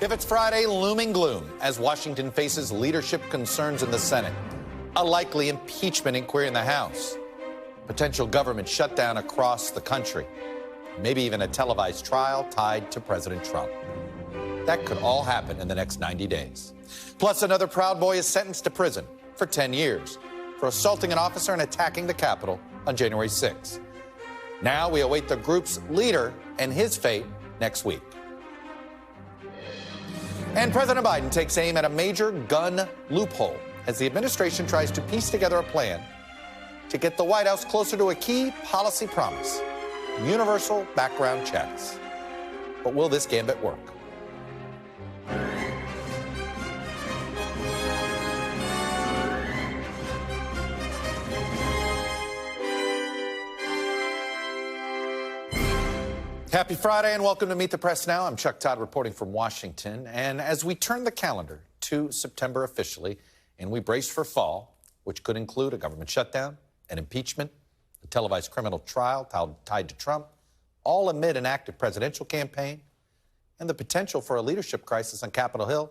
If it's Friday, looming gloom as Washington faces leadership concerns in the Senate, a likely impeachment inquiry in the House, potential government shutdown across the country, maybe even a televised trial tied to President Trump. That could all happen in the next 90 days. Plus, another Proud Boy is sentenced to prison for 10 years for assaulting an officer and attacking the Capitol on January 6th. Now we await the group's leader and his fate next week. And President Biden takes aim at a major gun loophole as the administration tries to piece together a plan to get the White House closer to a key policy promise: universal background checks. But will this gambit work? Happy Friday and welcome to Meet the Press Now. I'm Chuck Todd reporting from Washington. And as we turn the calendar to September officially, and we brace for fall, which could include a government shutdown, an impeachment, a televised criminal trial tied to Trump, all amid an active presidential campaign, and the potential for a leadership crisis on Capitol Hill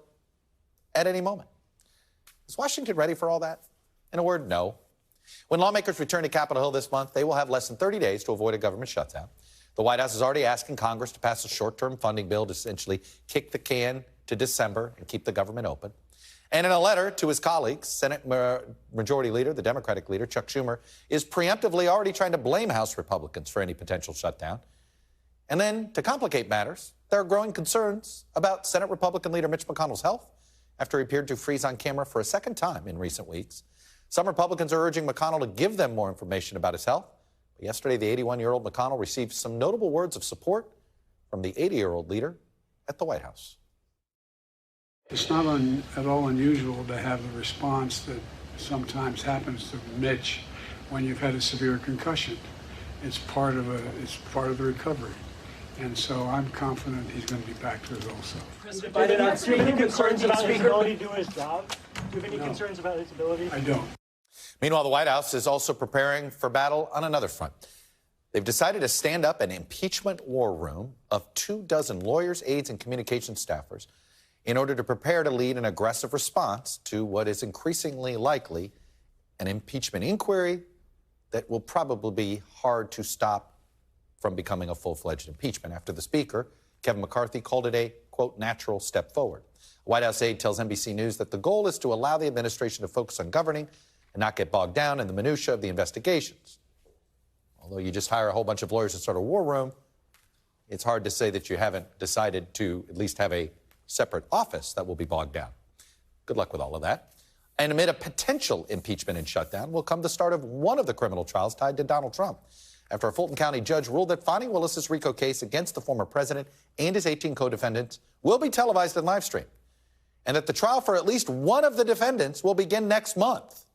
at any moment. Is Washington ready for all that? In a word, no. When lawmakers return to Capitol Hill this month, they will have less than 30 days to avoid a government shutdown. The White House is already asking Congress to pass a short-term funding bill to essentially kick the can to December and keep the government open. And in a letter to his colleagues, Senate Majority Leader, the Democratic leader, Chuck Schumer, is preemptively already trying to blame House Republicans for any potential shutdown. And then, to complicate matters, there are growing concerns about Senate Republican leader Mitch McConnell's health after he appeared to freeze on camera for a second time in recent weeks. Some Republicans are urging McConnell to give them more information about his health. But yesterday, the 81-year-old McConnell received some notable words of support from the 80-year-old leader at the White House. It's not at all unusual to have the response that sometimes happens to Mitch when you've had a severe concussion. It's part of the recovery. And so I'm confident he's going to be back to his old self. President Biden, do you have any concerns about his ability to do his job? Do you have any concerns about his ability? I don't. Meanwhile, the White House is also preparing for battle on another front. They've decided to stand up an impeachment war room of 24 lawyers, aides, and communication staffers in order to prepare to lead an aggressive response to what is increasingly likely an impeachment inquiry that will probably be hard to stop from becoming a full-fledged impeachment after the Speaker, Kevin McCarthy, called it a, quote, natural step forward. A White House aide tells NBC News that the goal is to allow the administration to focus on governing and not get bogged down in the minutia of the investigations. Although you just hire a whole bunch of lawyers to start a war room, it's hard to say that you haven't decided to at least have a separate office that will be bogged down. Good luck with all of that. And amid a potential impeachment and shutdown will come the start of one of the criminal trials tied to Donald Trump, after a Fulton County judge ruled that Fonnie Willis's RICO case against the former president and his 18 co-defendants will be televised and live streamed, and that the trial for at least one of the defendants will begin next month.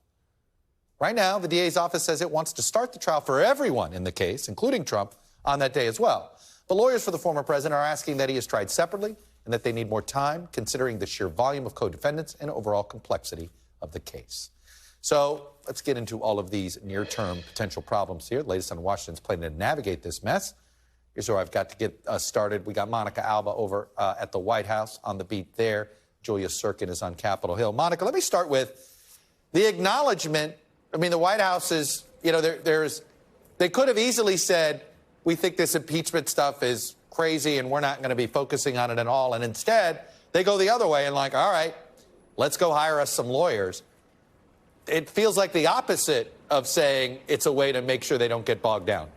Right now, the DA's office says it wants to start the trial for everyone in the case, including Trump, on that day as well. The lawyers for the former president are asking that he is tried separately and that they need more time, considering the sheer volume of co-defendants and overall complexity of the case. So let's get into all of these near-term potential problems here. The latest on Washington's plan to navigate this mess. Here's where I've got to get us started. We got Monica Alba over at the White House on the beat there. Julia Sirkin is on Capitol Hill. Monica, let me start with the acknowledgement. I mean, the White House is, you know, they could have easily said, we think this impeachment stuff is crazy and we're not going to be focusing on it at all. And instead, they go the other way and like, all right, let's go hire us some lawyers. It feels like the opposite of saying it's a way to make sure they don't get bogged down.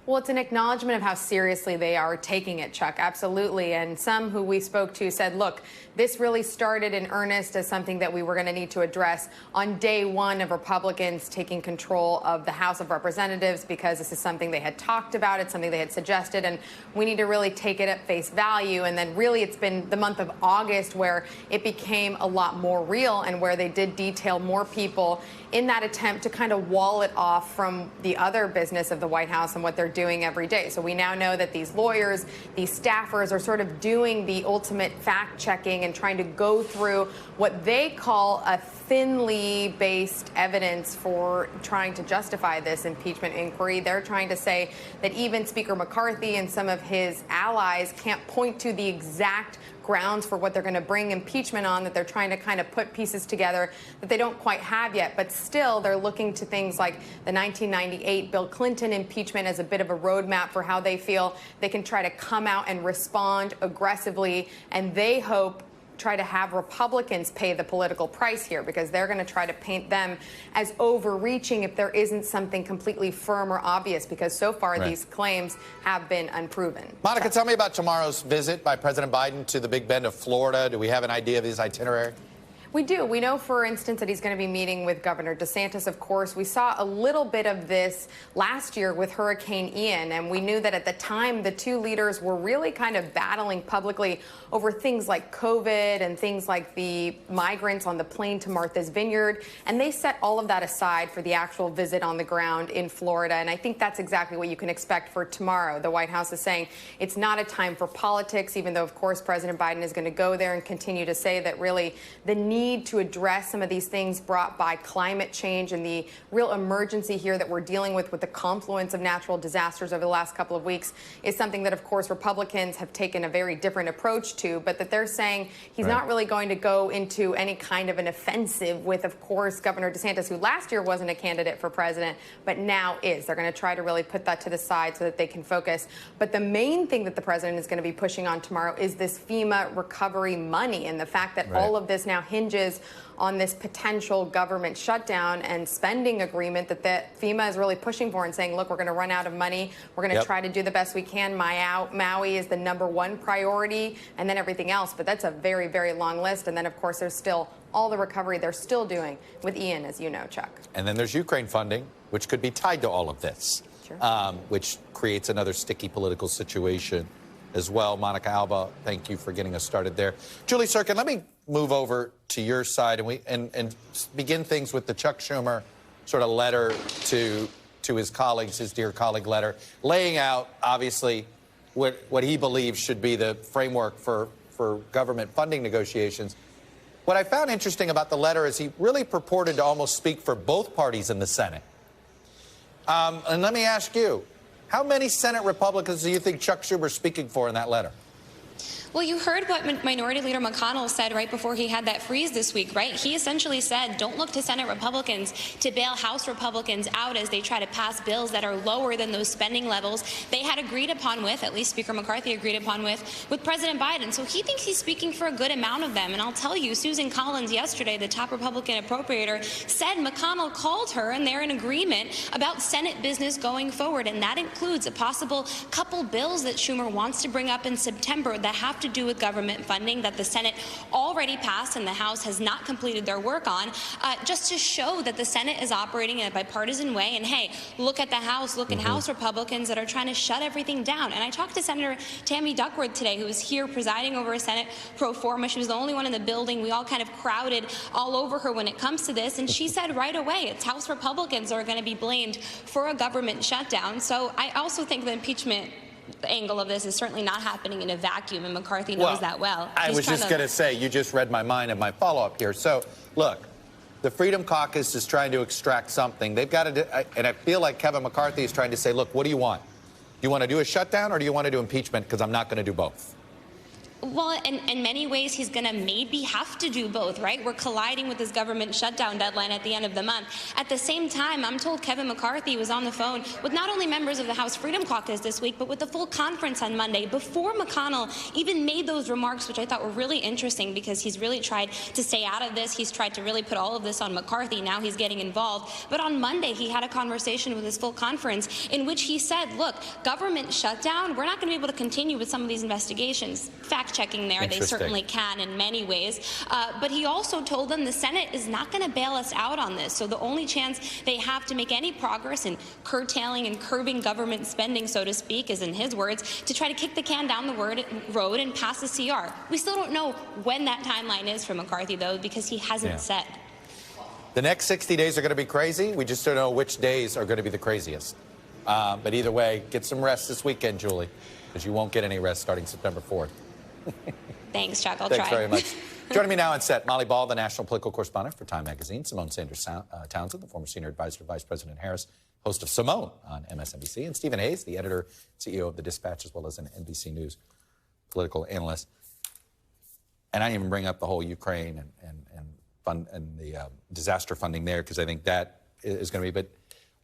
Well, it's an acknowledgement of how seriously they are taking it, Chuck, absolutely. And some who we spoke to said, look, this really started in earnest as something that we were going to need to address on day one of Republicans taking control of the House of Representatives, because this is something they had talked about, it's something they had suggested, and we need to really take it at face value. And then really it's been the month of August where it became a lot more real and where they did detail more people in that attempt to kind of wall it off from the other business of the White House and what they're doing every day. So we now know that these lawyers, these staffers are sort of doing the ultimate fact-checking and trying to go through what they call a thinly based evidence for trying to justify this impeachment inquiry. They're trying to say that even Speaker McCarthy and some of his allies can't point to the exact grounds for what they're going to bring impeachment on, that they're trying to kind of put pieces together that they don't quite have yet. But still, they're looking to things like the 1998 Bill Clinton impeachment as a bit of a roadmap for how they feel they can try to come out and respond aggressively. And they hope try to have Republicans pay the political price here, because they're going to try to paint them as overreaching if there isn't something completely firm or obvious, because so far these claims have been unproven. Monica, tell me about tomorrow's visit by President Biden to the Big Bend of Florida. Do we have an idea of his itinerary? We do. We know, for instance, that he's going to be meeting with Governor DeSantis, of course. We saw a little bit of this last year with Hurricane Ian, and we knew that at the time the two leaders were really kind of battling publicly over things like COVID and things like the migrants on the plane to Martha's Vineyard, and they set all of that aside for the actual visit on the ground in Florida, and I think that's exactly what you can expect for tomorrow. The White House is saying it's not a time for politics, even though, of course, President Biden is going to go there and continue to say that really the need to address some of these things brought by climate change and the real emergency here that we're dealing with the confluence of natural disasters over the last couple of weeks is something that, of course, Republicans have taken a very different approach to, but that they're saying he's not really going to go into any kind of an offensive with, of course, Governor DeSantis, who last year wasn't a candidate for president, but now is. They're going to try to really put that to the side so that they can focus. But the main thing that the president is going to be pushing on tomorrow is this FEMA recovery money, and the fact that all of this now hinges on this potential government shutdown and spending agreement that FEMA is really pushing for and saying, look, we're going to run out of money. We're going to try to do the best we can. Maui is the #1 priority, and then everything else. But that's a very, very long list. And then, of course, there's still all the recovery they're still doing with Ian, as you know, Chuck. And then there's Ukraine funding, which could be tied to all of this, which creates another sticky political situation as well. Monica Alba, thank you for getting us started there. Julie Sirkin, let me move over to your side and begin things with the Chuck Schumer sort of letter to his colleagues, his dear colleague letter, laying out, obviously, what he believes should be the framework for government funding negotiations. What I found interesting about the letter is he really purported to almost speak for both parties in the Senate. And let me ask you, how many Senate Republicans do you think Chuck Schumer is speaking for in that letter? Well, you heard what Minority Leader McConnell said right before he had that freeze this week, right? He essentially said, don't look to Senate Republicans to bail House Republicans out as they try to pass bills that are lower than those spending levels they had agreed upon with, at least Speaker McCarthy agreed upon with President Biden. So he thinks he's speaking for a good amount of them. And I'll tell you, Susan Collins yesterday, the top Republican appropriator, said McConnell called her and they're in agreement about Senate business going forward. And that includes a possible couple bills that Schumer wants to bring up in September that have to do with government funding that the Senate already passed and the House has not completed their work on, just to show that the Senate is operating in a bipartisan way. And hey, look at the House, look at House Republicans that are trying to shut everything down. And I talked to Senator Tammy Duckworth today, who was here presiding over a Senate pro forma. She was the only one in the building. We all kind of crowded all over her when it comes to this. And she said right away, it's House Republicans that are going to be blamed for a government shutdown. So I also think the impeachment angle of this is certainly not happening in a vacuum, and McCarthy knows that well. I was just going to say, you just read my mind and my follow-up here. So, look, the Freedom Caucus is trying to extract something. They've got to, and I feel like Kevin McCarthy is trying to say, look, what do you want? Do you want to do a shutdown or do you want to do impeachment? Because I'm not going to do both. Well, in many ways, he's going to maybe have to do both, right? We're colliding with this government shutdown deadline at the end of the month. At the same time, I'm told Kevin McCarthy was on the phone with not only members of the House Freedom Caucus this week, but with the full conference on Monday before McConnell even made those remarks, which I thought were really interesting because he's really tried to stay out of this. He's tried to really put all of this on McCarthy. Now he's getting involved. But on Monday, he had a conversation with his full conference in which he said, look, government shutdown, we're not going to be able to continue with some of these investigations. Fact-checking there, they certainly can in many ways. But he also told them the Senate is not going to bail us out on this. So the only chance they have to make any progress in curtailing and curbing government spending, so to speak, is, in his words, to try to kick the can down the road and pass the CR. We still don't know when that timeline is for McCarthy, though, because he hasn't said. The next 60 days are going to be crazy. We just don't know which days are going to be the craziest. But either way, get some rest this weekend, Julie, because you won't get any rest starting September 4th. Thanks, Chuck. I'll try. Thanks very much. Joining me now on set, Molly Ball, the national political correspondent for Time Magazine, Simone Sanders Townsend, the former senior advisor to Vice President Harris, host of Simone on MSNBC, and Stephen Hayes, the editor, CEO of The Dispatch, as well as an NBC News political analyst. And I didn't even bring up the whole Ukraine and the disaster funding there, because I think that is going to be. But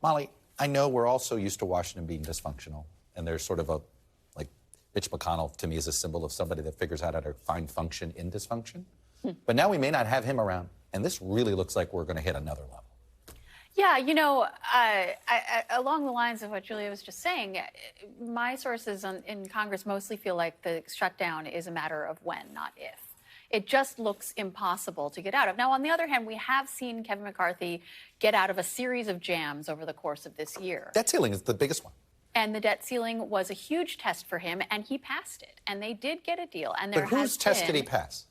Molly, I know we're also used to Washington being dysfunctional, and there's sort of Mitch McConnell, to me, is a symbol of somebody that figures out how to find function in dysfunction. But now we may not have him around, and this really looks like we're going to hit another level. Yeah, along the lines of what Julia was just saying, my sources in Congress mostly feel like the shutdown is a matter of when, not if. It just looks impossible to get out of. Now, on the other hand, we have seen Kevin McCarthy get out of a series of jams over the course of this year. Debt ceiling is the biggest one. And the debt ceiling was a huge test for him, and he passed it. And they did get a deal. And but whose test did he pass?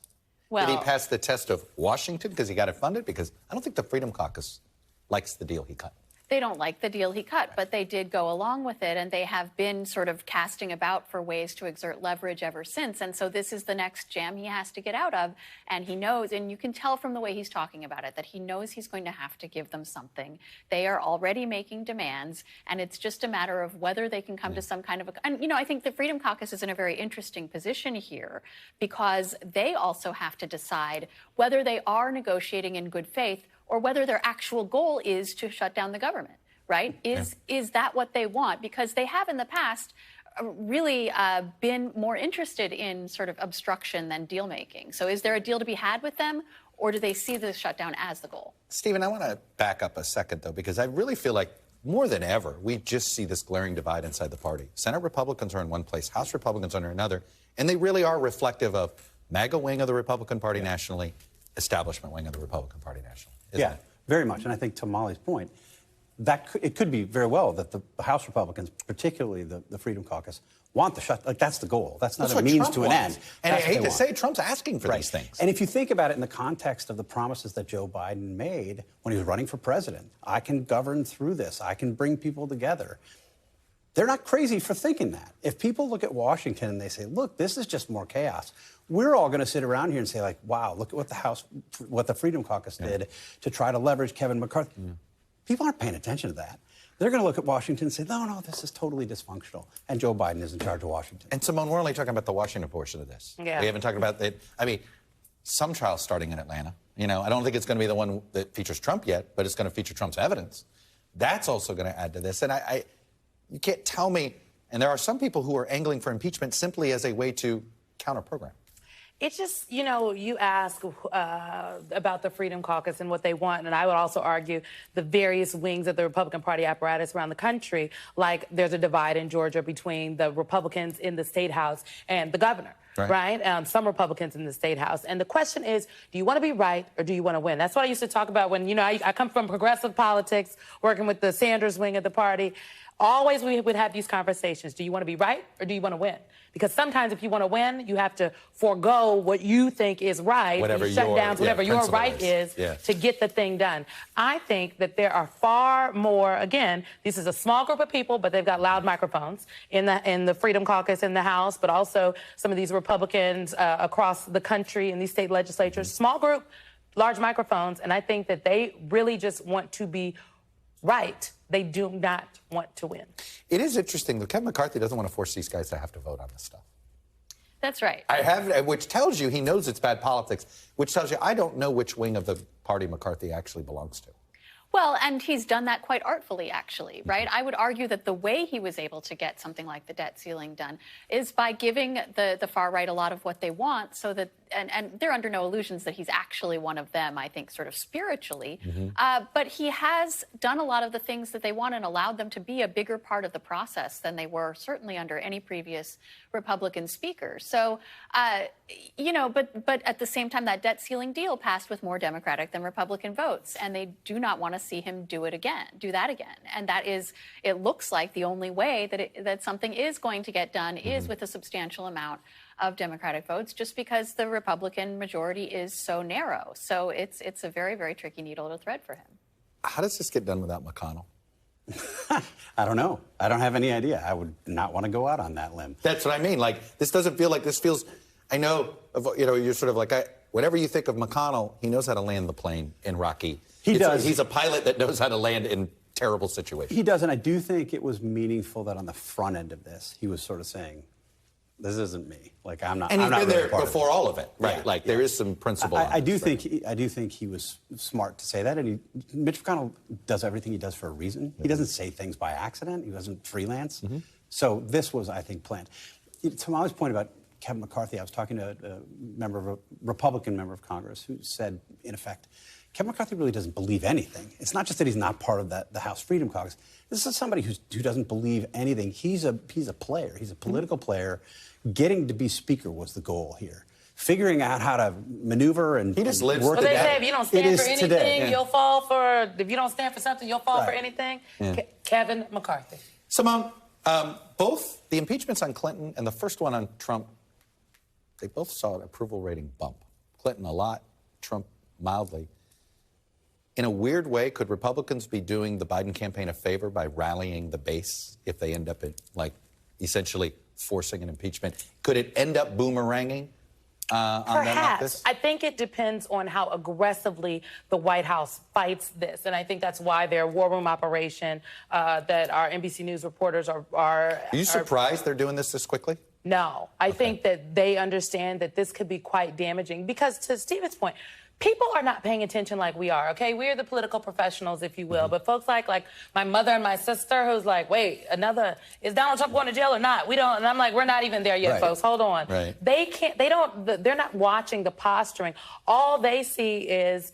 Well, did he pass the test of Washington because he got it funded? Because I don't think the Freedom Caucus likes the deal he cut. They don't like the deal he cut, but they did go along with it, and they have been sort of casting about for ways to exert leverage ever since. And so this is the next jam he has to get out of, and he knows, and you can tell from the way he's talking about it, that he knows he's going to have to give them something. They are already making demands, and it's just a matter of whether they can come to some kind of a... And, I think the Freedom Caucus is in a very interesting position here, because they also have to decide whether they are negotiating in good faith or whether their actual goal is to shut down the government, right? Is that what they want? Because they have in the past really been more interested in sort of obstruction than deal making. So is there a deal to be had with them, or do they see the shutdown as the goal? Stephen, I want to back up a second, though, because I really feel like more than ever, we just see this glaring divide inside the party. Senate Republicans are in one place, House Republicans are in another, and they really are reflective of MAGA wing of the Republican Party nationally, establishment wing of the Republican Party nationally. Yeah, very much. And I think to Molly's point, it could be very well that the House Republicans, particularly the Freedom Caucus, want the shut. Like, that's the goal. That's not a means Trump to an wants. end. And I That's hate to say, Trump's asking for these things. And if you think about it in the context of the promises that Joe Biden made when he was running for president, I can govern through this. I can bring people together. They're not crazy for thinking that. If people look at Washington and they say, look, this is just more chaos, we're all going to sit around here and say, like, wow, look at what the Freedom Caucus did to try to leverage Kevin McCarthy. People aren't paying attention to that. They're going to look at Washington and say, no, this is totally dysfunctional. And Joe Biden is in charge of Washington. And Simone, we're only talking about the Washington portion of this. Yeah. We haven't talked about that. I mean, some trials starting in Atlanta. I don't think it's going to be the one that features Trump yet, but it's going to feature Trump's evidence. That's also going to add to this. And you can't tell me, and there are some people who are angling for impeachment simply as a way to counter-program. It's just, you ask about the Freedom Caucus and what they want, and I would also argue the various wings of the Republican Party apparatus around the country, like there's a divide in Georgia between the Republicans in the State House and the governor, right? Some Republicans in the State House. And the question is, do you want to be right or do you want to win? That's what I used to talk about when, I come from progressive politics, working with the Sanders wing of the party. Always we would have these conversations. Do you want to be right or do you want to win? Because sometimes if you want to win, you have to forego what you think is right, whatever whatever your right is to get the thing done. I think that there are far more, again, this is a small group of people, but they've got loud microphones in the Freedom Caucus in the House, but also some of these Republicans across the country in these state legislatures. Small group, large microphones, and I think that they really just want to be right. They do not want to win. It is interesting that Kevin McCarthy doesn't want to force these guys to have to vote on this stuff. That's right. Which tells you he knows it's bad politics, which tells you I don't know which wing of the party McCarthy actually belongs to. Well, and he's done that quite artfully, actually, right? I would argue that the way he was able to get something like the debt ceiling done is by giving the far right a lot of what they want, so that, and they're under no illusions that he's actually one of them, I think, sort of spiritually. But he has done a lot of the things that they want and allowed them to be a bigger part of the process than they were certainly under any previous Republican speaker. So, but at the same time, that debt ceiling deal passed with more Democratic than Republican votes, and they do not want to see him do that again. And that is, it looks like the only way that something is going to get done is with a substantial amount of Democratic votes, just because the Republican majority is so narrow. So it's a very, very tricky needle to thread for him. How does this get done without McConnell? I don't know. I don't have any idea. I would not want to go out on that limb. That's what I mean. Like, this doesn't feel like this feels. I know, you're sort of like whatever you think of McConnell, he knows how to land the plane in rocky. He does. He's a pilot that knows how to land in terrible situations. He does, and I do think it was meaningful that on the front end of this, he was sort of saying, this isn't me. Like, I'm not. And he's I'm not been really there before all of it, right? Yeah, Like, there is some principle. I do think he was smart to say that, and Mitch McConnell does everything he does for a reason. He doesn't say things by accident. He doesn't freelance. So this was, I think, planned. To Molly's point about Kevin McCarthy, I was talking to a Republican member of Congress who said, in effect, Kevin McCarthy really doesn't believe anything. It's not just that he's not part of the House Freedom Caucus. This is somebody who doesn't believe anything. He's a player. He's a political player. Getting to be speaker was the goal here. Figuring out how to maneuver and he just lives. Work Well, they today. say if you don't stand for anything, today. you'll fall for. If you don't stand for something, you'll fall for Right. anything. Kevin McCarthy. Simone, both the impeachments on Clinton and the first one on Trump, they both saw an approval rating bump. Clinton a lot, Trump mildly. In a weird way, could Republicans be doing the Biden campaign a favor by rallying the base if they end up like essentially forcing an impeachment? Could it end up boomeranging on them like Perhaps. this? I think it depends on how aggressively the White House fights this. And I think that's why their war room operation that our NBC News reporters are... Are you surprised they're doing this quickly? No. I think that they understand that this could be quite damaging. Because to Stephen's point, people are not paying attention like we are, okay? We're the political professionals, if you will. But folks like my mother and my sister who's like, wait, is Donald Trump going to jail or not? We don't, and I'm like, we're not even there yet, folks. Hold on. Right. They're not watching the posturing. All they see is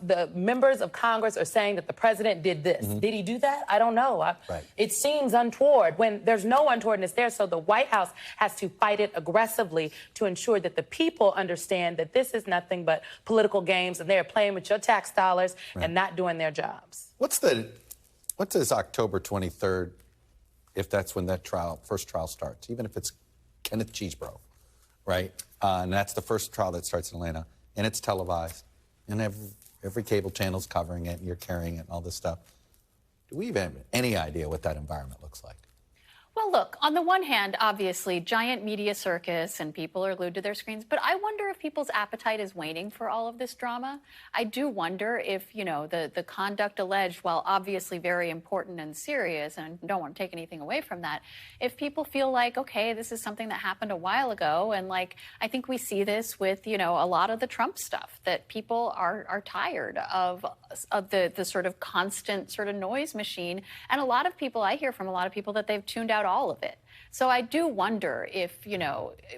the members of Congress are saying that the president did this. Did he do that? I don't know. It seems untoward when there's no untowardness there. So the White House has to fight it aggressively to ensure that the people understand that this is nothing but political games and they're playing with your tax dollars and not doing their jobs. What does October 23rd, if that's when that first trial starts, even if it's Kenneth Cheesebro, right? And that's the first trial that starts in Atlanta, and it's televised. And every cable channel's covering it, and you're carrying it and all this stuff. Do we even have any idea what that environment looks like? Well, look, on the one hand, obviously, giant media circus and people are glued to their screens. But I wonder if people's appetite is waning for all of this drama. I do wonder if, the conduct alleged, while obviously very important and serious, and I don't want to take anything away from that, if people feel like, okay, this is something that happened a while ago. And I think we see this with, a lot of the Trump stuff, that people are tired of the sort of constant sort of noise machine. And a lot of people, I hear from a lot of people that they've tuned out all of it. So I do wonder if,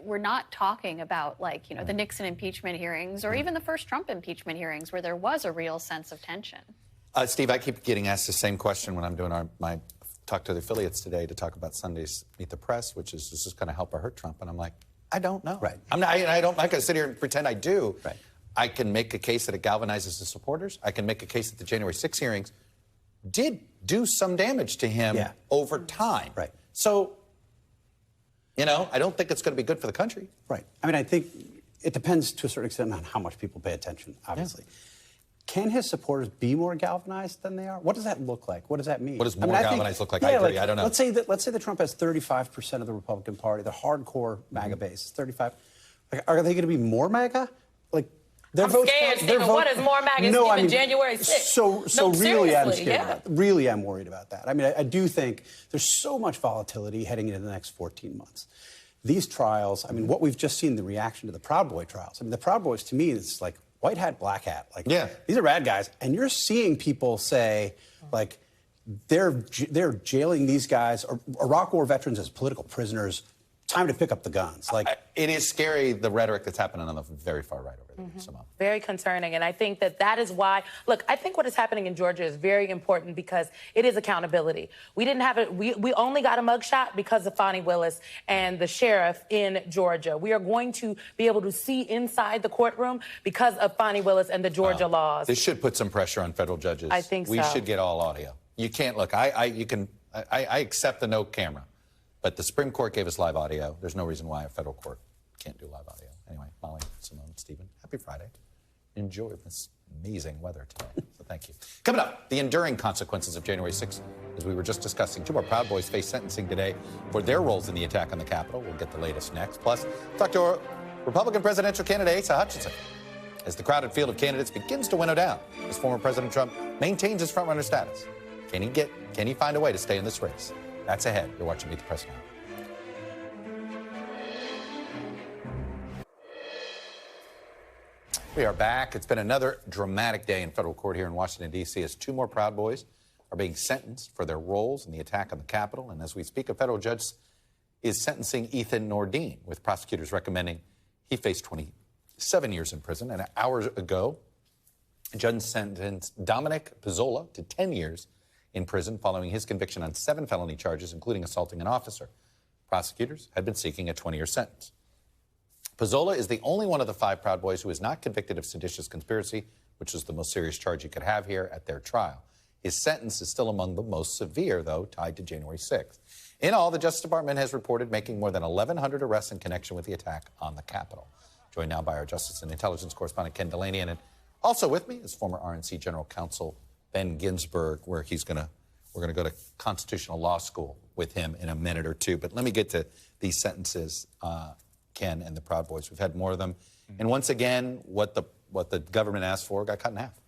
we're not talking about the Nixon impeachment hearings or even the first Trump impeachment hearings where there was a real sense of tension. Steve, I keep getting asked the same question when I'm doing my talk to the affiliates today to talk about Sunday's Meet the Press, which is, this is going to help or hurt Trump. And I'm like, I don't know. Right. I'm not going to sit here and pretend I do. Right. I can make a case that it galvanizes the supporters. I can make a case that the January 6 hearings did do some damage to him over time. Right. So, I don't think it's going to be good for the country. Right. I mean, I think it depends to a certain extent on how much people pay attention, obviously. Yeah. Can his supporters be more galvanized than they are? What does that look like? What does that mean? What does more galvanized look like? I agree. I don't know. Let's say that Trump has 35% of the Republican Party, the hardcore MAGA base is 35. Are they going to be more MAGA? I'm scared, Stephen. What is more MAGA January 6th? So really, I'm scared about that. Really, I'm worried about that. I mean, I do think there's so much volatility heading into the next 14 months. These trials, I mean, what we've just seen, the reaction to the Proud Boy trials. I mean, the Proud Boys, to me, it's like white hat, black hat. These are bad guys. And you're seeing people say, they're jailing these guys, Iraq War veterans as political prisoners. Time to pick up the guns. It is scary, the rhetoric that's happening on the very far right over there, Simone. Very concerning, and I think that is why. Look, I think what is happening in Georgia is very important because it is accountability. We didn't have it. We only got a mugshot because of Fani Willis and the sheriff in Georgia. We are going to be able to see inside the courtroom because of Fani Willis and the Georgia laws. This should put some pressure on federal judges. I think so. We should get all audio. You can't look. I accept the no camera. But the Supreme Court gave us live audio. There's no reason why a federal court can't do live audio. Anyway, Molly, Simone, Stephen, happy Friday. Enjoy this amazing weather today. So thank you. Coming up, the enduring consequences of January 6th, as we were just discussing. 2 more Proud Boys face sentencing today for their roles in the attack on the Capitol. We'll get the latest next. Plus, talk to Republican presidential candidate Asa Hutchinson, as the crowded field of candidates begins to winnow down, as former President Trump maintains his frontrunner status. Can he find a way to stay in this race? That's ahead. You're watching Meet the Press now. We are back. It's been another dramatic day in federal court here in Washington, D.C., as two more Proud Boys are being sentenced for their roles in the attack on the Capitol. And as we speak, a federal judge is sentencing Ethan Nordine, with prosecutors recommending he face 27 years in prison. And hours ago, a judge sentenced Dominic Pizzola to 10 years in prison following his conviction on 7 felony charges, including assaulting an officer. Prosecutors had been seeking a 20-year sentence. Pizzola is the only one of the 5 Proud Boys who is not convicted of seditious conspiracy, which was the most serious charge you could have here at their trial. His sentence is still among the most severe, though, tied to January 6th. In all, the Justice Department has reported making more than 1,100 arrests in connection with the attack on the Capitol. Joined now by our Justice and Intelligence correspondent, Ken Delaney, and also with me is former RNC General Counsel Ben Ginsberg, where we're going to go to constitutional law school with him in a minute or two. But let me get to these sentences, Ken, and the Proud Boys. We've had more of them. And once again, what the government asked for got cut in half.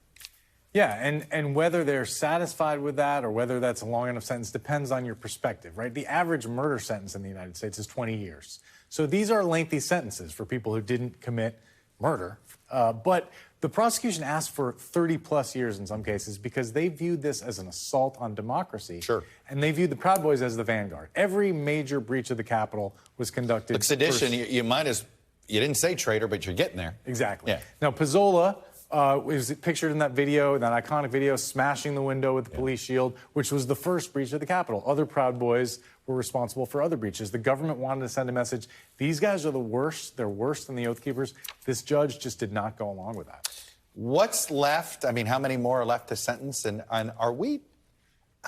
Yeah, and whether they're satisfied with that or whether that's a long enough sentence depends on your perspective, right? The average murder sentence in the United States is 20 years. So these are lengthy sentences for people who didn't commit murder. But the prosecution asked for 30-plus years in some cases because they viewed this as an assault on democracy. Sure. And they viewed the Proud Boys as the vanguard. Every major breach of the Capitol was conducted. Look, sedition, you didn't say traitor, but you're getting there. Exactly. Yeah. Now, Pizzola was pictured in that video, that iconic video, smashing the window with the police shield, which was the first breach of the Capitol. Other Proud Boys were responsible for other breaches. The government wanted to send a message. These guys are the worst. They're worse than the Oath Keepers. This judge just did not go along with that. What's left? I mean, how many more are left to sentence? And how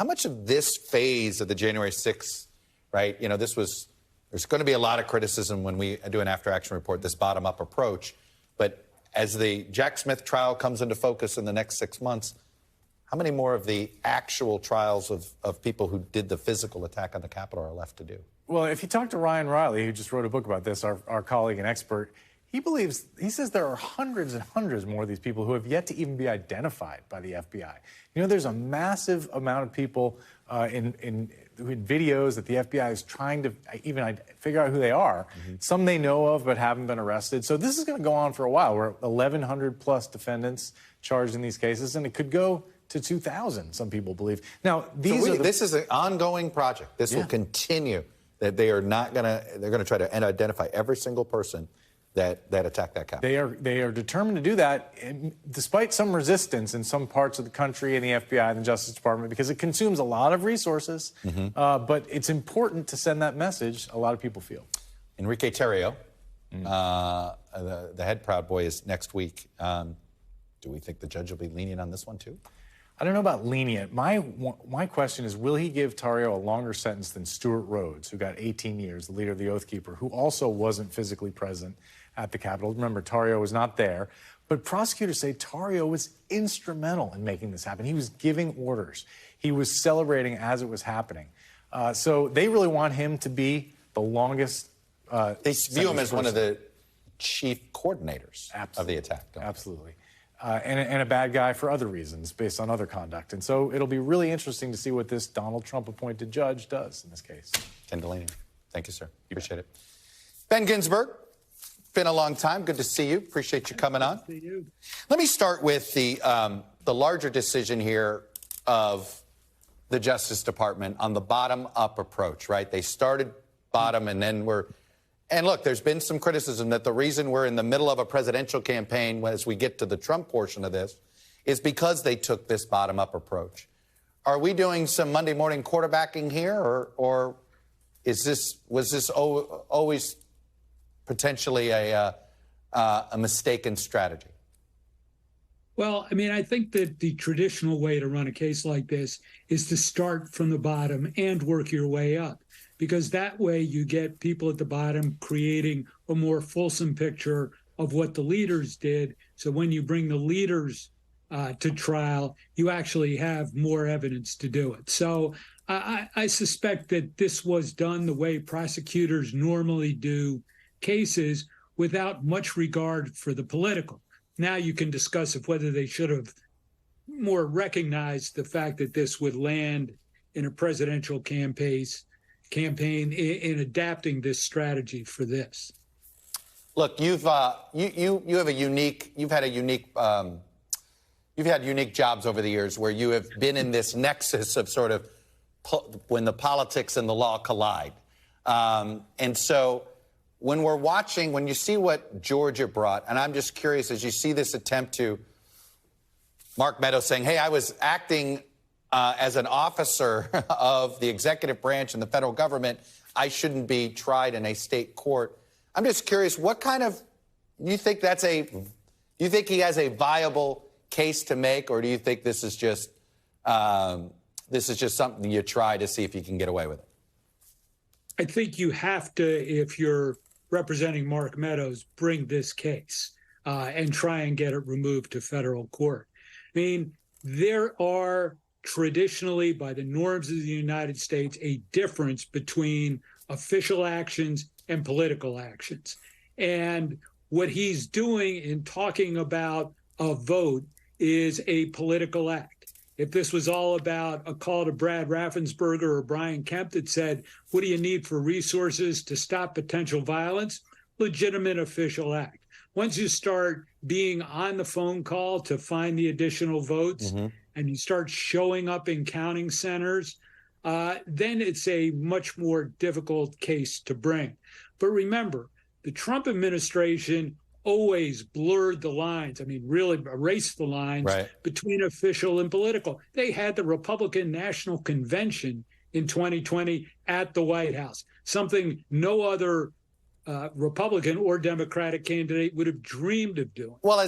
much of this phase of the January 6th, right? You know, there's going to be a lot of criticism when we do an after-action report, this bottom-up approach. But as the Jack Smith trial comes into focus in the next 6 months, how many more of the actual trials of people who did the physical attack on the Capitol are left to do? Well, if you talk to Ryan Riley, who just wrote a book about this, our colleague and expert, he says there are hundreds and hundreds more of these people who have yet to even be identified by the FBI. You know, there's a massive amount of people in videos that the FBI is trying to even figure out who they are. Mm-hmm. Some they know of but haven't been arrested. So this is going to go on for a while. We're 1,100 plus defendants charged in these cases, and it could go to 2,000, some people believe. Now, this is an ongoing project. This will continue. That they're going to try to identify every single person that attacked that Capitol. They are determined to do that, despite some resistance in some parts of the country and the FBI and the Justice Department, because it consumes a lot of resources. Mm-hmm. But it's important to send that message, a lot of people feel. Enrique Tarrio, the head Proud Boy, is next week. Do we think the judge will be lenient on this one, too? I don't know about lenient. My question is, will he give Tarrio a longer sentence than Stuart Rhodes, who got 18 years, the leader of the Oath Keeper, who also wasn't physically present at the Capitol? Remember, Tarrio was not there. But prosecutors say Tarrio was instrumental in making this happen. He was giving orders. He was celebrating as it was happening. So they really want him to be the longest. They view him as one of the chief coordinators of the attack. Absolutely. And a bad guy for other reasons, based on other conduct. And so it'll be really interesting to see what this Donald Trump-appointed judge does in this case. Ken Delaney, thank you, sir. Appreciate it. Ben Ginsberg, been a long time. Good to see you. Appreciate you coming on. See you. Let me start with the larger decision here of the Justice Department on the bottom-up approach, right? They started bottom and then And look, there's been some criticism that the reason we're in the middle of a presidential campaign as we get to the Trump portion of this is because they took this bottom-up approach. Are we doing some Monday morning quarterbacking here, or was this always potentially a mistaken strategy? Well, I mean, I think that the traditional way to run a case like this is to start from the bottom and work your way up, because that way you get people at the bottom creating a more fulsome picture of what the leaders did. So when you bring the leaders to trial, you actually have more evidence to do it. So I suspect that this was done the way prosecutors normally do cases, without much regard for the political. Now you can discuss if whether they should have more recognized the fact that this would land in a presidential campaign in adapting this strategy for this. Look, you've had unique jobs over the years where you have been in this nexus of sort of when the politics and the law collide. And so when we're watching, when you see what Georgia brought, and I'm just curious, as you see this attempt to Mark Meadows saying, hey, I was acting as an officer of the executive branch in the federal government, I shouldn't be tried in a state court. I'm just curious, what kind of, do you think he has a viable case to make, or do you think this is just something you try to see if you can get away with it? I think you have to, if you're representing Mark Meadows, bring this case and try and get it removed to federal court. I mean, there are traditionally, by the norms of the United States, a difference between official actions and political actions. And what he's doing in talking about a vote is a political act. If this was all about a call to Brad Raffensperger or Brian Kemp that said, what do you need for resources to stop potential violence? Legitimate official act. Once you start being on the phone call to find the additional votes and you start showing up in counting centers, then it's a much more difficult case to bring. But remember, the Trump administration always blurred the lines. I mean, really erased the lines between official and political. They had the Republican National Convention in 2020 at the White House, something no other Republican or Democratic candidate would have dreamed of doing. Well,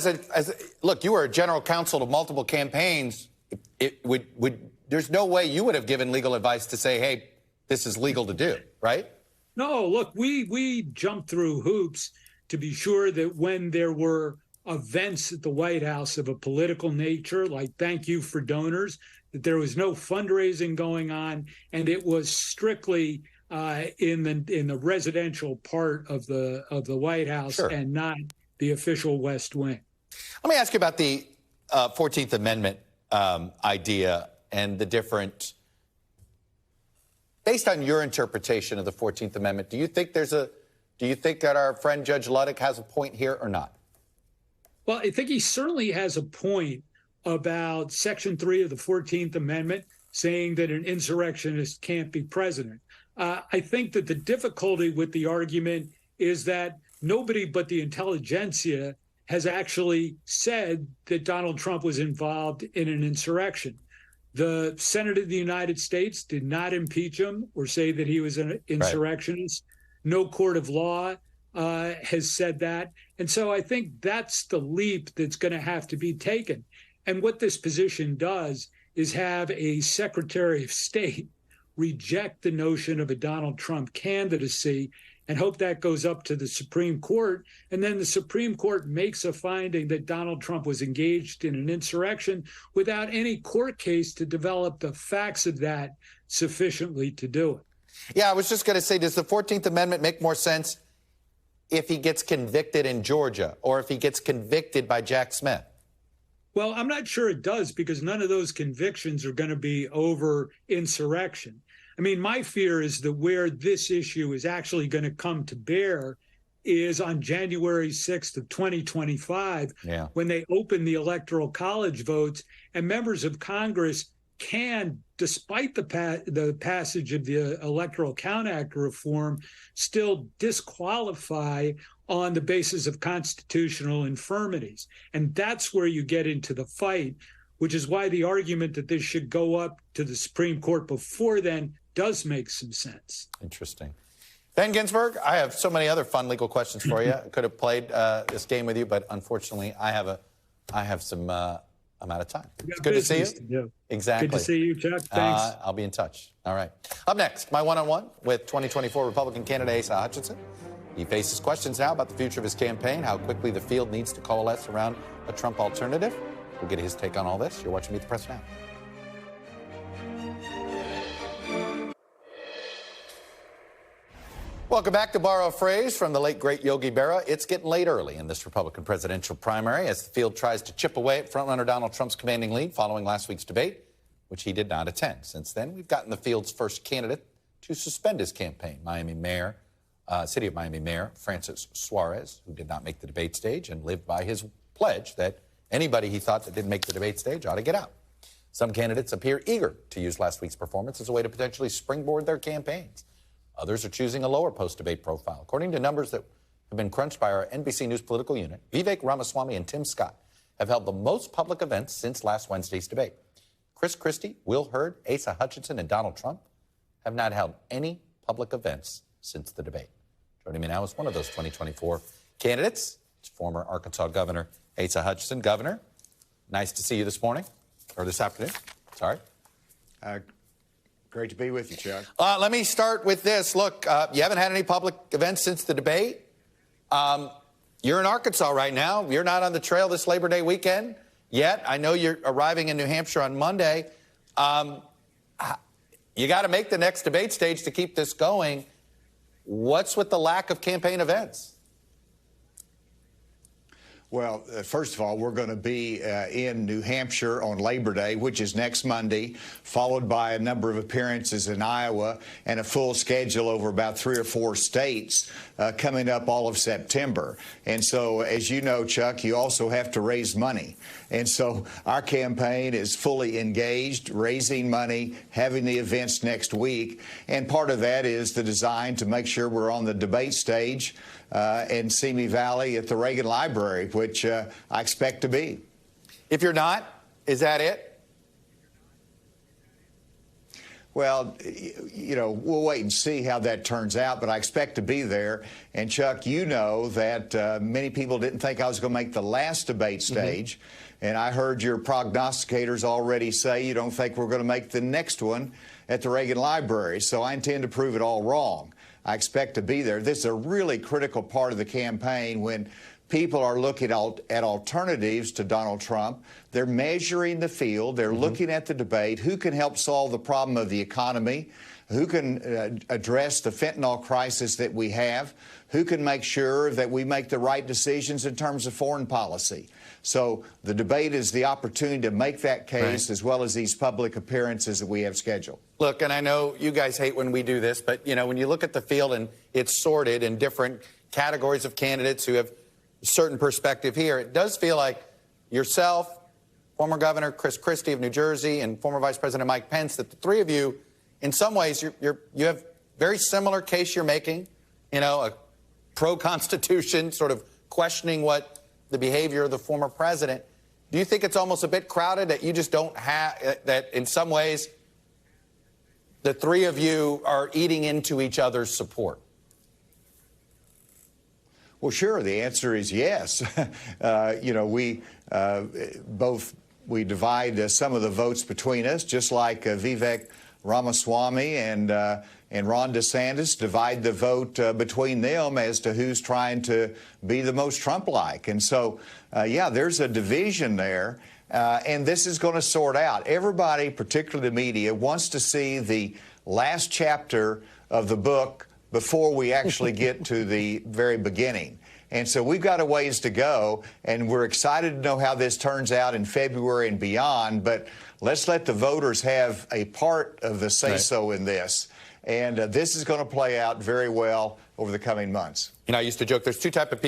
look, you were a general counsel to multiple campaigns. There's no way you would have given legal advice to say, hey, this is legal to do, right? No, look, we jumped through hoops to be sure that when there were events at the White House of a political nature, like thank you for donors, that there was no fundraising going on, and it was strictly in the residential part of the White House and not the official West Wing. Let me ask you about the 14th Amendment idea and the different. Based on your interpretation of the 14th Amendment, do you think that our friend Judge Luddick has a point here or not? Well, I think he certainly has a point about Section 3 of the 14th Amendment saying that an insurrectionist can't be president. I think that the difficulty with the argument is that nobody but the intelligentsia has actually said that Donald Trump was involved in an insurrection. The Senate of the United States did not impeach him or say that he was an insurrectionist. No court of law has said that. And so I think that's the leap that's going to have to be taken. And what this position does is have a Secretary of State reject the notion of a Donald Trump candidacy and hope that goes up to the Supreme Court. And then the Supreme Court makes a finding that Donald Trump was engaged in an insurrection without any court case to develop the facts of that sufficiently to do it. Yeah, I was just going to say, does the 14th Amendment make more sense if he gets convicted in Georgia or if he gets convicted by Jack Smith? Well, I'm not sure it does, because none of those convictions are going to be over insurrection. I mean, my fear is that where this issue is actually going to come to bear is on January 6th of 2025, when they open the Electoral College votes, and members of Congress can, despite the passage of the Electoral Count Act reform, still disqualify on the basis of constitutional infirmities. And that's where you get into the fight, which is why the argument that this should go up to the Supreme Court before then does make some sense. Interesting. Ben Ginsberg, I have so many other fun legal questions for you. I could have played this game with you, but unfortunately, I have some. I'm out of time. It's good to see you. Exactly. Good to see you, Chuck. Thanks. I'll be in touch. All right. Up next, my one-on-one with 2024 Republican candidate Asa Hutchinson. He faces questions now about the future of his campaign, how quickly the field needs to coalesce around a Trump alternative. We'll get his take on all this. You're watching Meet the Press Now. Welcome back. To borrow a phrase from the late, great Yogi Berra, it's getting late early in this Republican presidential primary as the field tries to chip away at frontrunner Donald Trump's commanding lead following last week's debate, which he did not attend. Since then, we've gotten the field's first candidate to suspend his campaign, City of Miami Mayor Francis Suarez, who did not make the debate stage and lived by his pledge that anybody he thought that didn't make the debate stage ought to get out. Some candidates appear eager to use last week's performance as a way to potentially springboard their campaigns. Others are choosing a lower post-debate profile. According to numbers that have been crunched by our NBC News political unit, Vivek Ramaswamy and Tim Scott have held the most public events since last Wednesday's debate. Chris Christie, Will Hurd, Asa Hutchinson, and Donald Trump have not held any public events since the debate. Joining me now is one of those 2024 candidates. It's former Arkansas Governor Asa Hutchinson. Governor, nice to see you this morning, or this afternoon. Sorry. Great to be with you, Chuck. Let me start with this. Look, you haven't had any public events since the debate. You're in Arkansas right now. You're not on the trail this Labor Day weekend yet. I know you're arriving in New Hampshire on Monday. You got to make the next debate stage to keep this going. What's with the lack of campaign events? Well, first of all, we're going to be in New Hampshire on Labor Day, which is next Monday, followed by a number of appearances in Iowa and a full schedule over about 3 or 4 states coming up all of September. And so, as you know, Chuck, you also have to raise money. And so our campaign is fully engaged, raising money, having the events next week. And part of that is the design to make sure we're on the debate stage in Simi Valley at the Reagan Library, which I expect to be. If you're not, is that it? Well, you know, we'll wait and see how that turns out, but I expect to be there. And, Chuck, you know that many people didn't think I was going to make the last debate stage. And I heard your prognosticators already say you don't think we're going to make the next one at the Reagan Library. So I intend to prove it all wrong. I expect to be there. This is a really critical part of the campaign when people are looking at alternatives to Donald Trump. They're measuring the field. They're looking at the debate. Who can help solve the problem of the economy? Who can address the fentanyl crisis that we have? Who can make sure that we make the right decisions in terms of foreign policy? So the debate is the opportunity to make that case, as well as these public appearances that we have scheduled. Look, and I know you guys hate when we do this, but, you know, when you look at the field and it's sorted in different categories of candidates who have a certain perspective here, it does feel like yourself, former Governor Chris Christie of New Jersey, and former Vice President Mike Pence, that the three of you, in some ways, you have very similar case you're making, you know, a pro-Constitution, sort of questioning what the behavior of the former president. Do you think it's almost a bit crowded, that you just don't have, that in some ways the three of you are eating into each other's support? Well, sure. The answer is yes. You know, we divide some of the votes between us, just like Vivek Ramaswamy and Ron DeSantis divide the vote between them as to who's trying to be the most Trump-like. And so, yeah, there's a division there, and this is going to sort out. Everybody, particularly the media, wants to see the last chapter of the book before we actually get to the very beginning. And so we've got a ways to go, and we're excited to know how this turns out in February and beyond, but let's let the voters have a part of the say-so in this. And this is going to play out very well over the coming months. You know, I used to joke, there's two types of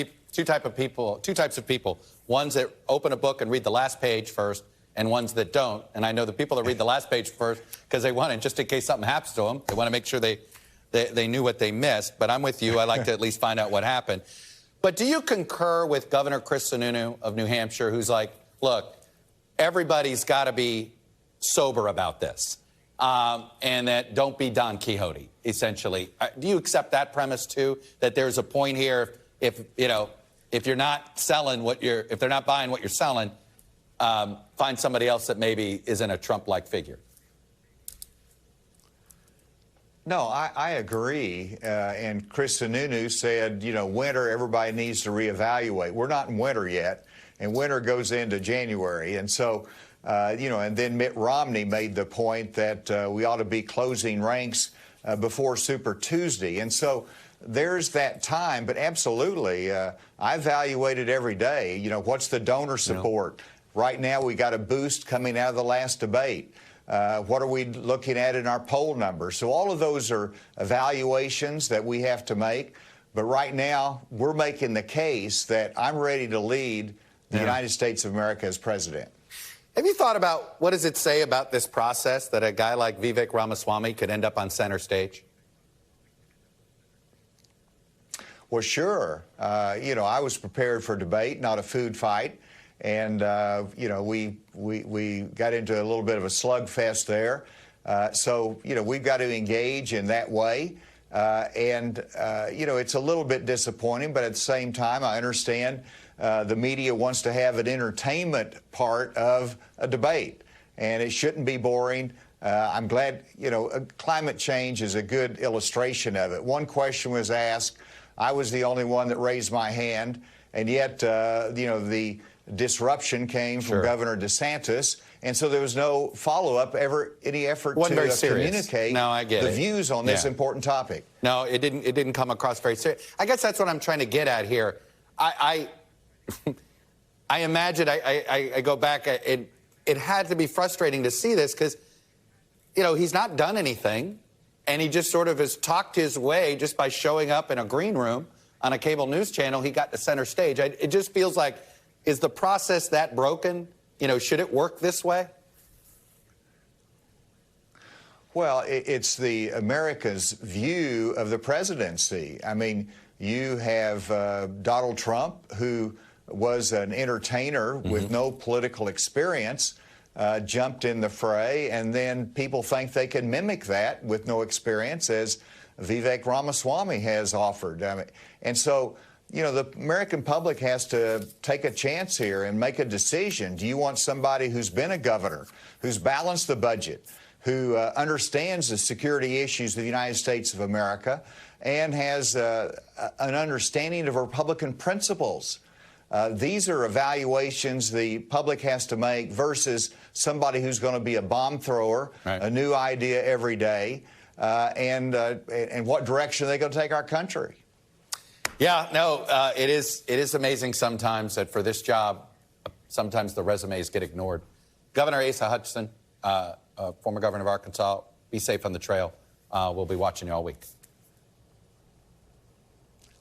people, ones that open a book and read the last page first, and ones that don't. And I know the people that read the last page first because they want it, just in case something happens to them, they want to make sure they knew what they missed. But I'm with you. I like to at least find out what happened. But do you concur with Governor Chris Sununu of New Hampshire, who's like, look, everybody's got to be sober about this, and that don't be Don Quixote, essentially? Do you accept that premise, too, that there's a point here, if you're not selling if they're not buying what you're selling, find somebody else that maybe isn't a Trump-like figure? No, I agree. And Chris Sununu said, you know, winter, everybody needs to reevaluate. We're not in winter yet, and winter goes into January. And so, you know, and then Mitt Romney made the point that we ought to be closing ranks before Super Tuesday. And so there's that time, but absolutely, I evaluate it every day. You know, what's the donor support? Right now, we got a boost coming out of the last debate. What are we looking at in our poll numbers? So all of those are evaluations that we have to make. But right now, we're making the case that I'm ready to lead the United States of America as president. Have you thought about what does it say about this process that a guy like Vivek Ramaswamy could end up on center stage? Well, sure. You know, I was prepared for debate, not a food fight. And, you know, we got into a little bit of a slugfest there. So, you know, we've got to engage in that way. You know, it's a little bit disappointing, but at the same time, I understand the media wants to have an entertainment part of a debate, and it shouldn't be boring. I'm glad, you know, climate change is a good illustration of it. One question was asked. I was the only one that raised my hand, and yet, you know, the disruption came from Governor DeSantis, and so there was no follow-up, any effort to communicate the views on this important topic. No, it didn't come across very serious. I guess that's what I'm trying to get at here. I imagine, I go back, it had to be frustrating to see this because, you know, he's not done anything, and he just sort of has talked his way just by showing up in a green room on a cable news channel. He got to center stage. It just feels like, is the process that broken? You know, should it work this way? Well, it's the America's view of the presidency. I mean, you have Donald Trump, who was an entertainer with no political experience, jumped in the fray, and then people think they can mimic that with no experience, as Vivek Ramaswamy has offered. I mean, and so, you know, the American public has to take a chance here and make a decision. Do you want somebody who's been a governor, who's balanced the budget, who understands the security issues of the United States of America and has an understanding of Republican principles? These are evaluations the public has to make versus somebody who's going to be a bomb thrower, a new idea every day, and what direction are they going to take our country? Yeah, no, it is amazing sometimes that for this job, sometimes the resumes get ignored. Governor Asa Hutchinson, former governor of Arkansas, be safe on the trail. We'll be watching you all week.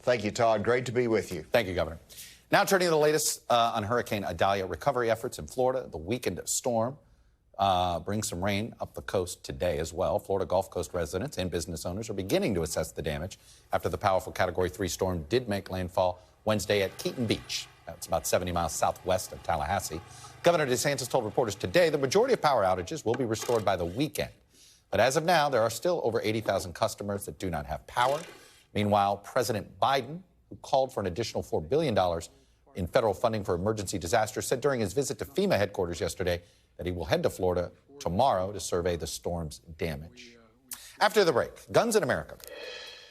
Thank you, Todd. Great to be with you. Thank you, Governor. Now turning to the latest on Hurricane Idalia recovery efforts in Florida. The weekend storm brings some rain up the coast today as well. Florida Gulf Coast residents and business owners are beginning to assess the damage after the powerful Category 3 storm did make landfall Wednesday at Keaton Beach. That's about 70 miles southwest of Tallahassee. Governor DeSantis told reporters today the majority of power outages will be restored by the weekend. But as of now, there are still over 80,000 customers that do not have power. Meanwhile, President Biden, who called for an additional $4 billion in federal funding for emergency disasters, said during his visit to FEMA headquarters yesterday that he will head to Florida tomorrow to survey the storm's damage. After the break, guns in America.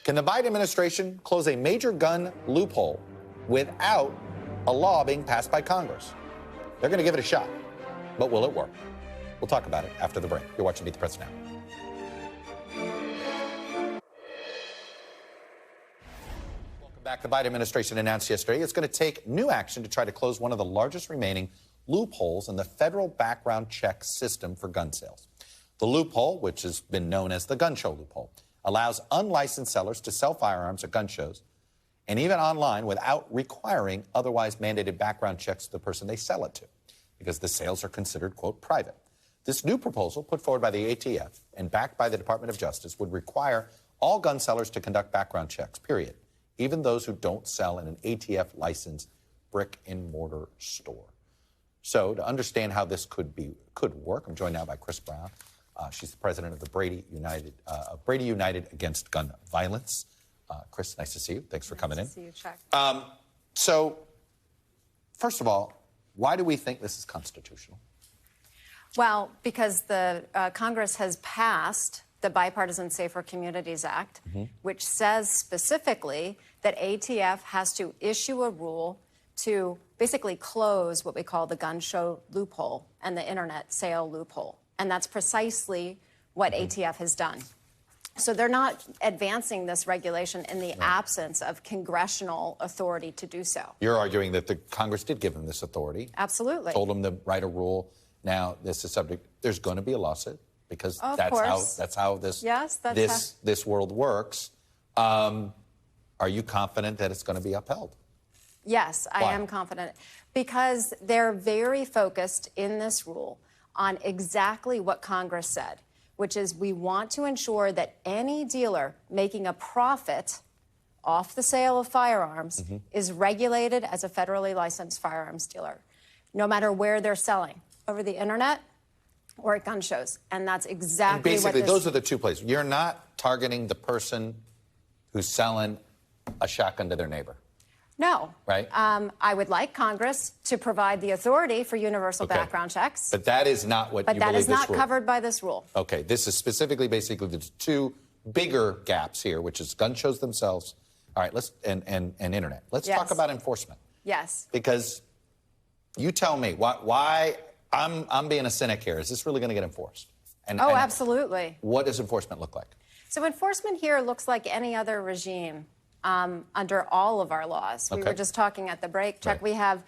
Can the Biden administration close a major gun loophole without a law being passed by Congress? They're going to give it a shot, but will it work? We'll talk about it after the break. You're watching Meet the Press Now. Back, the Biden administration announced yesterday it's going to take new action to try to close one of the largest remaining loopholes in the federal background check system for gun sales. The loophole, which has been known as the gun show loophole, allows unlicensed sellers to sell firearms at gun shows and even online without requiring otherwise mandated background checks to the person they sell it to, because the sales are considered, quote, private. This new proposal, put forward by the ATF and backed by the Department of Justice, would require all gun sellers to conduct background checks, period, even those who don't sell in an ATF-licensed brick-and-mortar store. So to understand how this could work, I'm joined now by Chris Brown. She's the president of the Brady United Against Gun Violence. Chris, nice to see you. Thanks for coming in. Nice to see you, Chuck. So, first of all, why do we think this is constitutional? Well, because the Congress has passed the Bipartisan Safer Communities Act, which says specifically that ATF has to issue a rule to basically close what we call the gun show loophole and the internet sale loophole. And that's precisely what ATF has done. So they're not advancing this regulation in the absence of congressional authority to do so. You're arguing that the Congress did give them this authority. Absolutely. Told them to write a rule. Now, this is subject. There's going to be a lawsuit because that's how this world works. Are you confident that it's going to be upheld? Yes, I am confident, because they're very focused in this rule on exactly what Congress said, which is we want to ensure that any dealer making a profit off the sale of firearms is regulated as a federally licensed firearms dealer, no matter where they're selling, over the internet or at gun shows. And that's exactly basically, what those are the two places. You're not targeting the person who's selling a shotgun to their neighbor. No. Right? I would like Congress to provide the authority for universal background checks. But that is not what you believe this rule. But that is not covered by this rule. Okay. This is specifically, basically, the two bigger gaps here, which is gun shows themselves. All right. And internet. Let's talk about enforcement. Yes. Because you tell me why I'm being a cynic here. Is this really going to get enforced? And absolutely. What does enforcement look like? So enforcement here looks like any other regime under all of our laws. We were just talking at the break, Chuck. We have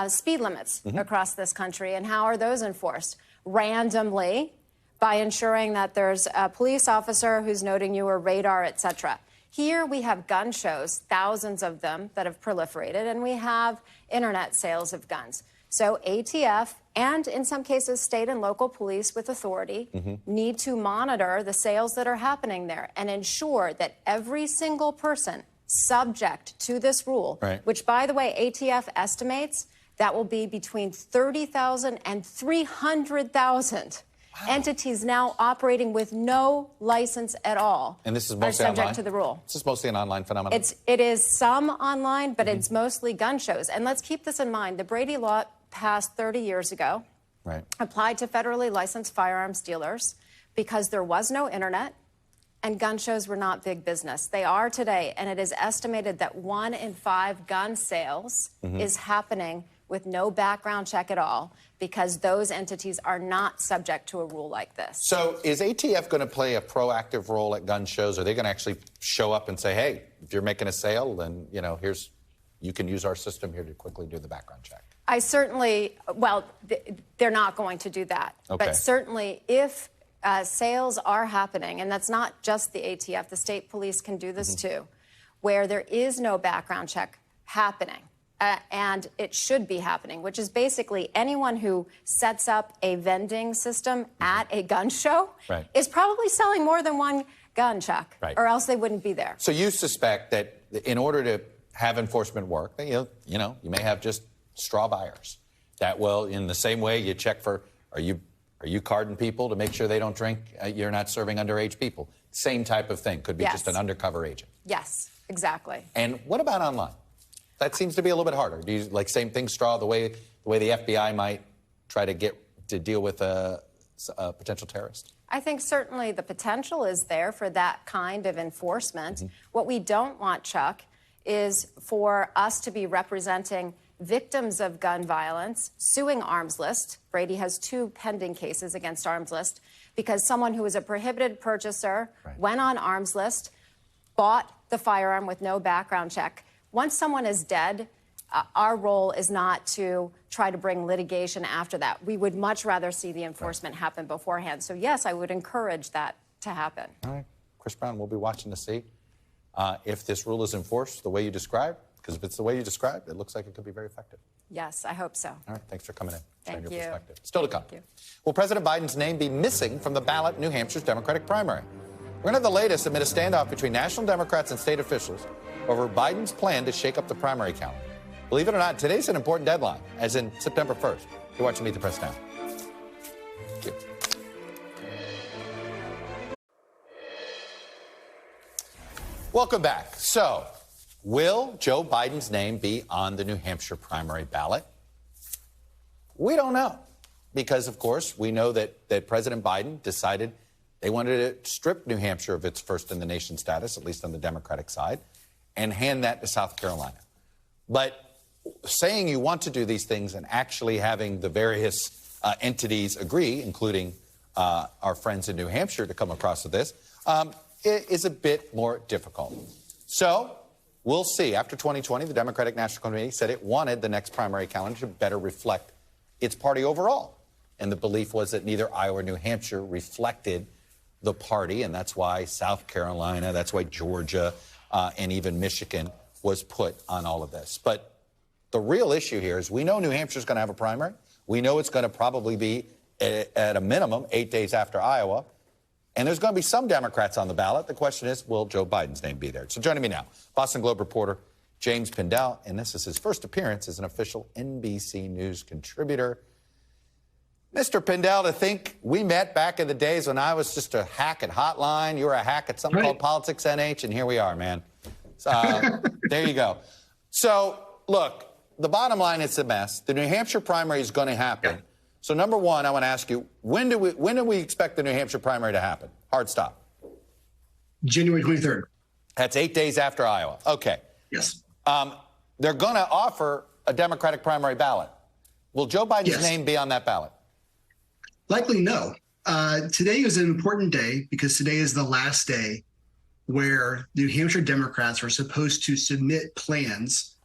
speed limits across this country, and how are those enforced? Randomly, by ensuring that there's a police officer who's noting you or radar, etc. Here we have gun shows, thousands of them that have proliferated, and we have internet sales of guns. So ATF and, in some cases, state and local police with authority need to monitor the sales that are happening there and ensure that every single person subject to this rule, which, by the way, ATF estimates that will be between 30,000 and 300,000 entities now operating with no license at all. And this is mostly subject online? to the rule. This is mostly an online phenomenon? It is some online, but it's mostly gun shows. And let's keep this in mind. The Brady Law passed 30 years ago, applied to federally licensed firearms dealers because there was no internet and gun shows were not big business. They are today, and it is estimated that 1 in 5 gun sales is happening with no background check at all because those entities are not subject to a rule like this. So is ATF going to play a proactive role at gun shows? Are they going to actually show up and say, hey, if you're making a sale, then, you can use our system here to quickly do the background check? I certainly, they're not going to do that. Okay. But certainly if sales are happening, and that's not just the ATF, the state police can do this too, where there is no background check happening, and it should be happening, which is basically anyone who sets up a vending system at a gun show is probably selling more than one gun, Chuck, or else they wouldn't be there. So you suspect that in order to have enforcement work, you may have just straw buyers that will, in the same way you check for, are you carding people to make sure they don't drink? You're not serving underage people. Same type of thing. Could be just an undercover agent. Yes, exactly. And what about online? That seems to be a little bit harder. Do you same thing, straw, the way the FBI might try to get to deal with a potential terrorist? I think certainly the potential is there for that kind of enforcement. What we don't want, Chuck, is for us to be representing victims of gun violence suing Arms List. Brady has 2 pending cases against Arms List because someone who was a prohibited purchaser went on Arms List, bought the firearm with no background check. Once someone is dead, our role is not to try to bring litigation after that. We would much rather see the enforcement happen beforehand. So, yes, I would encourage that to happen. All right. Chris Brown, we'll be watching to see if this rule is enforced the way you described. Because if it's the way you described, it looks like it could be very effective. Yes, I hope so. All right, thanks for coming in. Thank your you. Perspective. Still to come. Thank you. Will President Biden's name be missing from the ballot in New Hampshire's Democratic primary? We're going to have the latest amid a standoff between national Democrats and state officials over Biden's plan to shake up the primary calendar. Believe it or not, today's an important deadline, as in September 1st. You're watching Meet the Press Now. Thank you. Welcome back. So, will Joe Biden's name be on the New Hampshire primary ballot? We don't know. Because, of course, we know that President Biden decided they wanted to strip New Hampshire of its first in the nation status, at least on the Democratic side, and hand that to South Carolina. But saying you want to do these things and actually having the various entities agree, including our friends in New Hampshire, to come across with this, is a bit more difficult. So we'll see. After 2020, the Democratic National Committee said it wanted the next primary calendar to better reflect its party overall. And the belief was that neither Iowa or New Hampshire reflected the party, and that's why South Carolina, that's why Georgia, and even Michigan was put on all of this. But the real issue here is we know New Hampshire's going to have a primary. We know it's going to probably be, at a minimum, 8 days after Iowa. And there's going to be some Democrats on the ballot. The question is, will Joe Biden's name be there? So joining me now, Boston Globe reporter James Pindell, and this is his first appearance as an official NBC News contributor. Mr. Pindell, to think we met back in the days when I was just a hack at Hotline, you were a hack at something called Politics NH, and here we are, man. There you go. So, look, the bottom line is a mess. The New Hampshire primary is going to happen. Yeah. So, number one, I want to ask you, when do we expect the New Hampshire primary to happen? Hard stop. January 23rd. That's 8 days after Iowa. Okay. Yes. They're going to offer a Democratic primary ballot. Will Joe Biden's name be on that ballot? Likely no. Today is an important day because today is the last day where New Hampshire Democrats are supposed to submit plans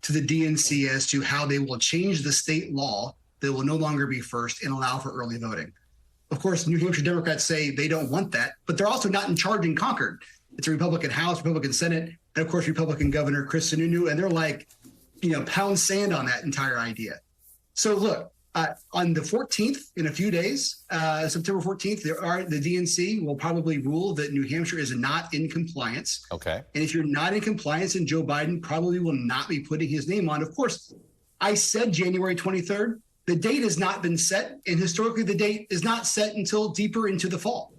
to the DNC as to how they will change the state law that will no longer be first and allow for early voting. Of course, New Hampshire Democrats say they don't want that, but they're also not in charge in Concord. It's a Republican House, Republican Senate, and of course, Republican Governor Chris Sununu, and they're like, pound sand on that entire idea. So look, on the 14th, in a few days, September 14th, the DNC will probably rule that New Hampshire is not in compliance. Okay. And if you're not in compliance, then Joe Biden probably will not be putting his name on. Of course, I said January 23rd. The date has not been set, and historically the date is not set until deeper into the fall.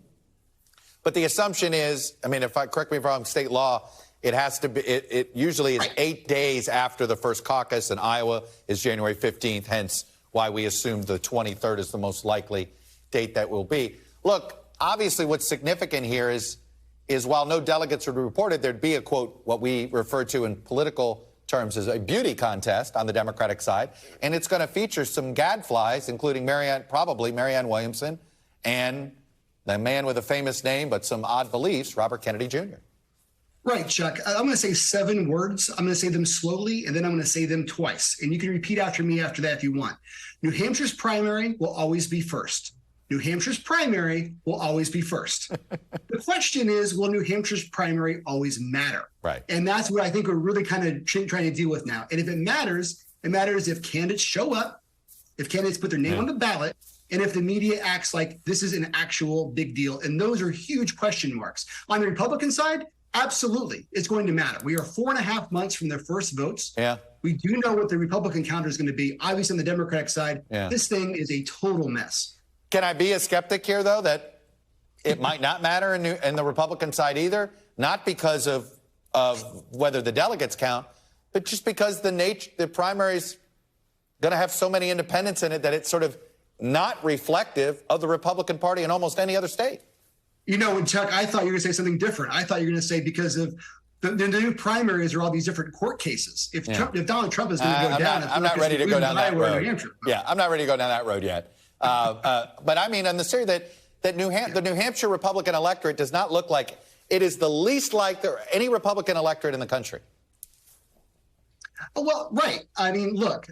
But the assumption is, correct me if I'm wrong, state law, it has to be, it usually is 8 days after the first caucus, and Iowa is January 15th, hence why we assumed the 23rd is the most likely date that will be. Look, obviously what's significant here is while no delegates are reported, there'd be a, quote, what we refer to in political terms as a beauty contest on the Democratic side, and it's going to feature some gadflies, including probably Marianne Williamson, and the man with a famous name but some odd beliefs, Robert Kennedy Jr. Right, Chuck. I'm going to say 7 words. I'm going to say them slowly, and then I'm going to say them twice. And you can repeat after me after that if you want. New Hampshire's primary will always be first. New Hampshire's primary will always be first. The question is, will New Hampshire's primary always matter? Right. And that's what I think we're really kind of trying to deal with now. And if it matters if candidates show up, if candidates put their name on the ballot, and if the media acts like this is an actual big deal. And those are huge question marks. On the Republican side, absolutely, it's going to matter. We are 4.5 months from their first votes. Yeah. We do know what the Republican counter is going to be. Obviously, on the Democratic side, this thing is a total mess. Can I be a skeptic here, though, that it might not matter in the Republican side either? Not because of whether the delegates count, but just because the primary's going to have so many independents in it that it's sort of not reflective of the Republican Party in almost any other state. Chuck, I thought you were going to say something different. I thought you were going to say because of the new primaries are all these different court cases. If Donald Trump is going to go down, I'm not ready to go down that road. Yeah, I'm not ready to go down that road yet. But I mean, on the theory that the New Hampshire Republican electorate does not look like it is the least like any Republican electorate in the country. Well, right. I mean, look,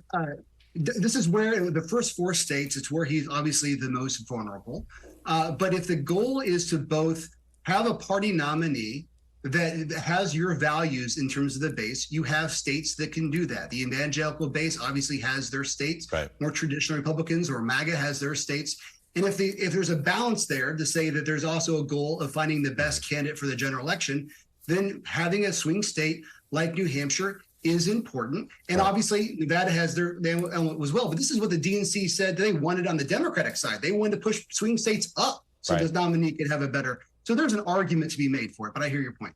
this is where in the first 4 states, it's where he's obviously the most vulnerable. But if the goal is to both have a party nominee that has your values in terms of the base, you have states that can do that. The evangelical base obviously has their states. Right. More traditional Republicans or MAGA has their states. And if there's a balance there to say that there's also a goal of finding the best candidate for the general election, then having a swing state like New Hampshire is important. And obviously, Nevada has their element as well. But this is what the DNC said they wanted on the Democratic side. They wanted to push swing states up so the nominee could have a better. So there's an argument to be made for it. But I hear your point.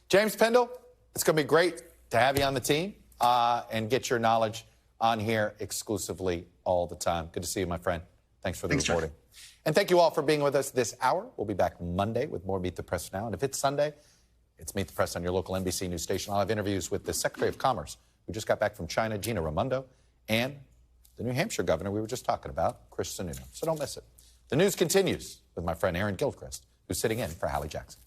James Pindell, it's going to be great to have you on the team and get your knowledge on here exclusively all the time. Good to see you, my friend. Thanks for the reporting. Jeff. And thank you all for being with us this hour. We'll be back Monday with more Meet the Press Now. And if it's Sunday, it's Meet the Press on your local NBC News station. I'll have interviews with the Secretary of Commerce, who just got back from China, Gina Raimondo, and the New Hampshire governor we were just talking about, Chris Sununu. So don't miss it. The news continues with my friend Aaron Gilchrist, who's sitting in for Hallie Jackson.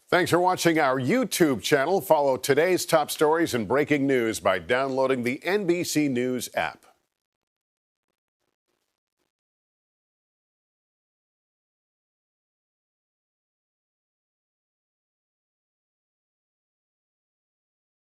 Thanks for watching our YouTube channel. Follow today's top stories and breaking news by downloading the NBC News app.